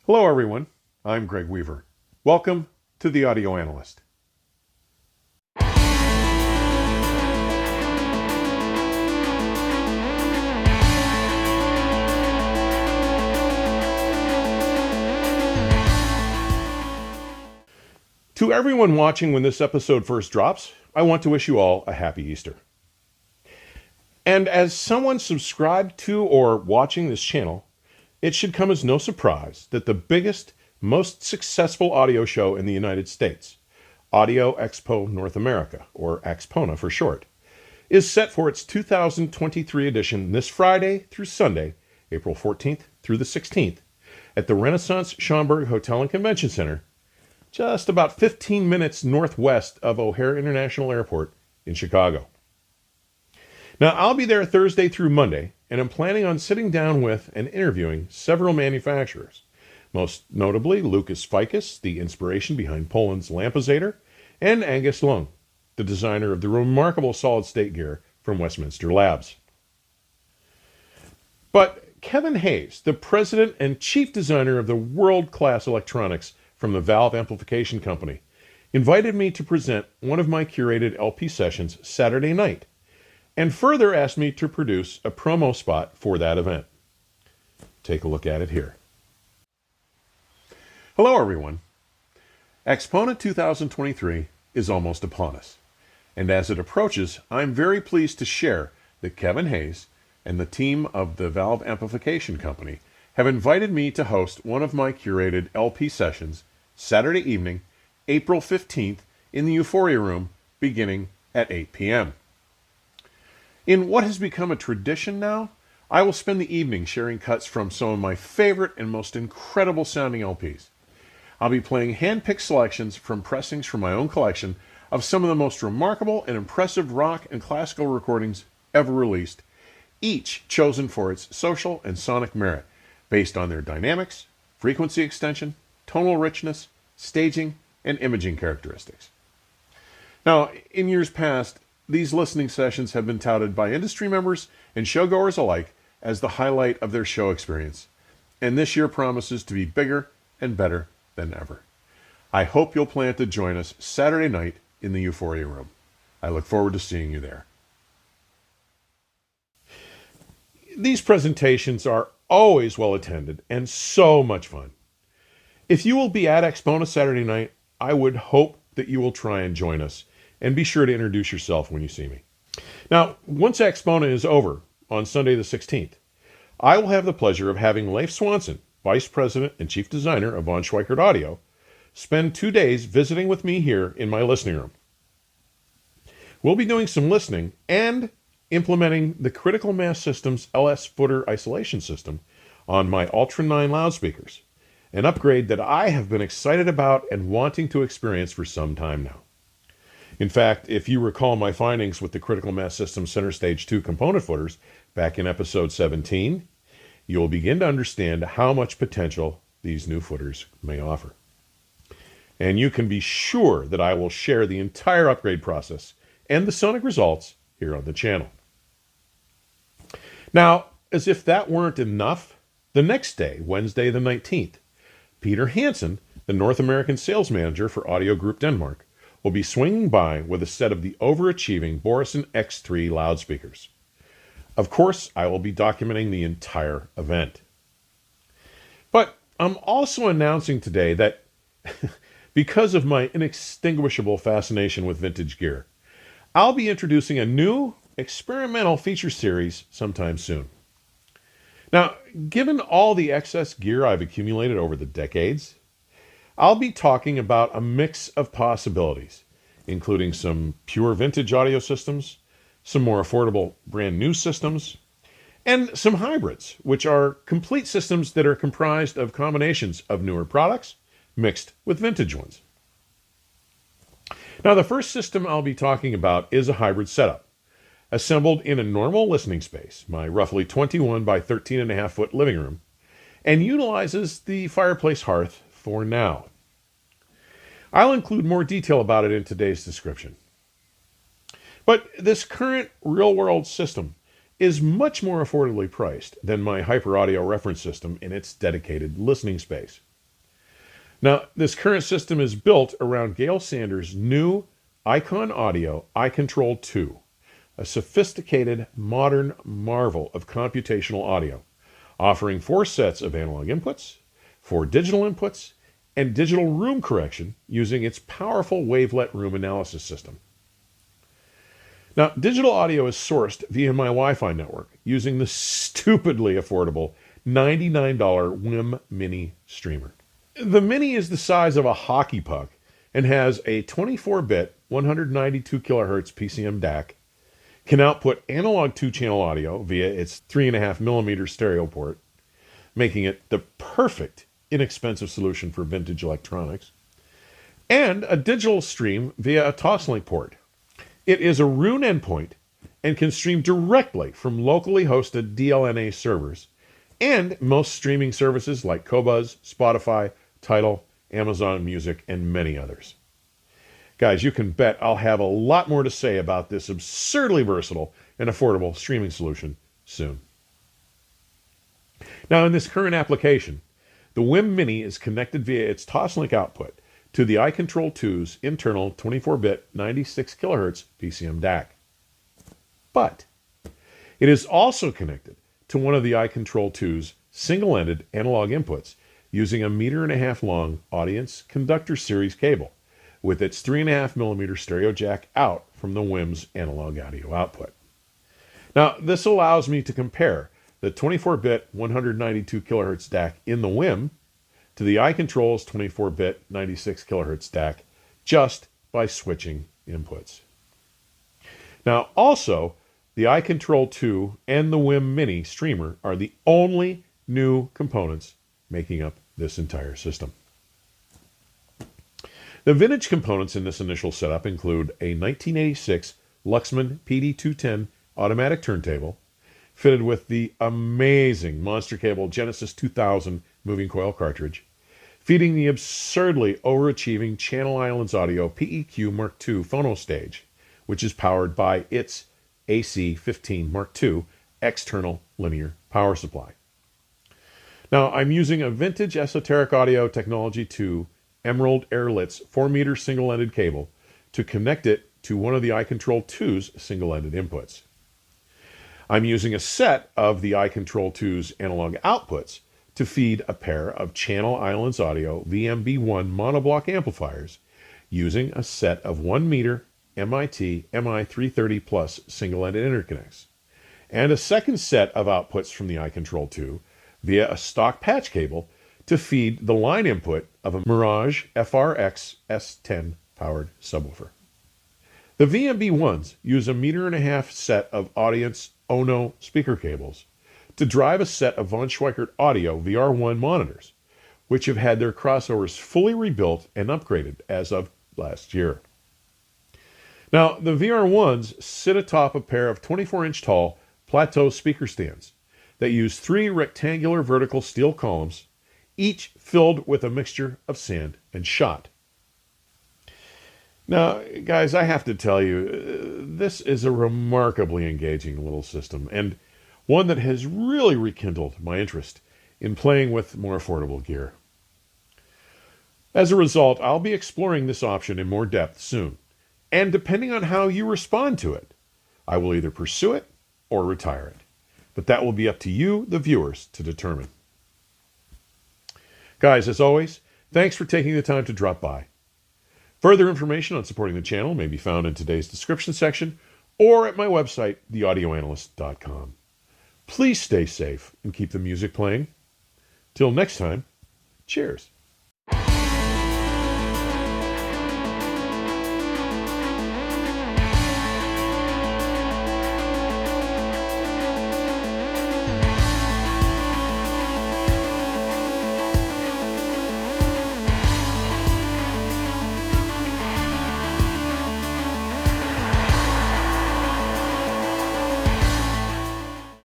Hello everyone, I'm Greg Weaver. Welcome to The Audio Analyst. To everyone watching when this episode first drops, I want to wish you all a happy Easter. And as someone subscribed to or watching this channel, it should come as no surprise that the biggest, most successful audio show in the United States, Audio Expo North America, or AXPONA for short, is set for its 2023 edition this Friday through Sunday, April 14th through the 16th, at the Renaissance Schaumburg Hotel and Convention Center, just about 15 minutes northwest of O'Hare International Airport in Chicago. Now, I'll be there Thursday through Monday, and I'm planning on sitting down with and interviewing several manufacturers, most notably Fikus, the inspiration behind Poland's LampizatOr, and Angus Leung, the designer of the remarkable solid-state gear from Westminster Labs. But Kevin Hayes, the president and chief designer of the world-class electronics from the Valve Amplification Company, invited me to present one of my curated LP sessions Saturday night, and further asked me to produce a promo spot for that event. Take a look at it here. Hello everyone. AXPONA 2023 is almost upon us, and as it approaches, I'm very pleased to share that Kevin Hayes and the team of the Valve Amplification Company have invited me to host one of my curated LP sessions Saturday evening, April 15th, in the Euphoria Room, beginning at 8 p.m. In what has become a tradition now, I will spend the evening sharing cuts from some of my favorite and most incredible sounding LPs. I'll be playing hand-picked selections from pressings from my own collection of some of the most remarkable and impressive rock and classical recordings ever released, each chosen for its social and sonic merit, based on their dynamics, frequency extension, tonal richness, staging, and imaging characteristics. Now, in years past, these listening sessions have been touted by industry members and showgoers alike as the highlight of their show experience, and this year promises to be bigger and better than ever. I hope you'll plan to join us Saturday night in the Euphoria Room. I look forward to seeing you there. These presentations are always well attended and so much fun. If you will be at AXPONA Saturday night, I would hope that you will try and join us, and be sure to introduce yourself when you see me. Now, once AXPONA is over on Sunday the 16th, I will have the pleasure of having Leif Swanson, Vice President and Chief Designer of Von Schweikert Audio, spend 2 days visiting with me here in my listening room. We'll be doing some listening and implementing the Critical Mass Systems LS footer isolation system on my Ultra 9 loudspeakers, an upgrade that I have been excited about and wanting to experience for some time now. In fact, if you recall my findings with the Critical Mass Systems Center Stage 2 component footers back in episode 17, you will begin to understand how much potential these new footers may offer. And you can be sure that I will share the entire upgrade process and the sonic results here on the channel. Now, as if that weren't enough, the next day, Wednesday the 19th, Peter Hansen, the North American sales manager for Audio Group Denmark, will be swinging by with a set of the overachieving Børresen X3 loudspeakers. Of course, I will be documenting the entire event. But I'm also announcing today that because of my inextinguishable fascination with vintage gear, I'll be introducing a new experimental feature series sometime soon. Now, given all the excess gear I've accumulated over the decades, I'll be talking about a mix of possibilities, including some pure vintage audio systems, some more affordable brand new systems, and some hybrids, which are complete systems that are comprised of combinations of newer products mixed with vintage ones. Now, the first system I'll be talking about is a hybrid setup, assembled in a normal listening space, my roughly 21 by 13.5 foot living room, and utilizes the fireplace hearth for now. I'll include more detail about it in today's description. But this current real-world system is much more affordably priced than my Hyper Audio reference system in its dedicated listening space. Now, this current system is built around Gail Sanders' new Icon Audio iControl 2, a sophisticated, modern marvel of computational audio, offering 4 sets of analog inputs, 4 digital inputs, and digital room correction using its powerful wavelet room analysis system. Now, digital audio is sourced via my Wi-Fi network using the stupidly affordable $99 WIM Mini streamer. The Mini is the size of a hockey puck and has a 24-bit 192 kHz PCM DAC, can output analog 2-channel audio via its 3.5mm stereo port, making it the perfect inexpensive solution for vintage electronics, and a digital stream via a Toslink port. It is a Roon endpoint and can stream directly from locally hosted DLNA servers and most streaming services like Qobuz, Spotify, Tidal, Amazon Music, and many others. Guys, you can bet I'll have a lot more to say about this absurdly versatile and affordable streaming solution soon. Now, in this current application, the WIM Mini is connected via its Toslink output to the iControl 2's internal 24-bit 96 kHz PCM DAC. But it is also connected to one of the iControl 2's single-ended analog inputs using a 1.5 meter long audience conductor series cable with its 3.5mm stereo jack out from the WIM's analog audio output. Now, this allows me to compare the 24-bit 192 kHz DAC in the WIM to the iControl's 24-bit 96 kHz DAC just by switching inputs. Now, also, the iControl 2 and the WIM Mini streamer are the only new components making up this entire system. The vintage components in this initial setup include a 1986 Luxman PD210 automatic turntable, fitted with the amazing Monster Cable Genesis 2000 moving coil cartridge, feeding the absurdly overachieving Channel Islands Audio PEQ Mark II phono stage, which is powered by its AC-15 Mark II external linear power supply. Now, I'm using a vintage Esoteric Audio Technology 2 Emerald Airlitz 4-meter single-ended cable to connect it to one of the iControl 2's single-ended inputs. I'm using a set of the iControl 2's analog outputs to feed a pair of Channel Islands Audio VMB1 monoblock amplifiers using a set of 1-meter MIT MI330 Plus single-ended interconnects, and a second set of outputs from the iControl 2 via a stock patch cable to feed the line input of a Mirage FRX S10 powered subwoofer. The VMB1s use a 1.5 meter set of Audience Ono speaker cables to drive a set of von Schweikert Audio VR1 monitors, which have had their crossovers fully rebuilt and upgraded as of last year. Now, the VR1s sit atop a pair of 24-inch tall plateau speaker stands that use 3 rectangular vertical steel columns, each filled with a mixture of sand and shot. Now, guys, I have to tell you, this is a remarkably engaging little system, and one that has really rekindled my interest in playing with more affordable gear. As a result, I'll be exploring this option in more depth soon, and depending on how you respond to it, I will either pursue it or retire it. But that will be up to you, the viewers, to determine. Guys, as always, thanks for taking the time to drop by. Further information on supporting the channel may be found in today's description section or at my website, theaudioanalyst.com. Please stay safe and keep the music playing. Till next time, cheers.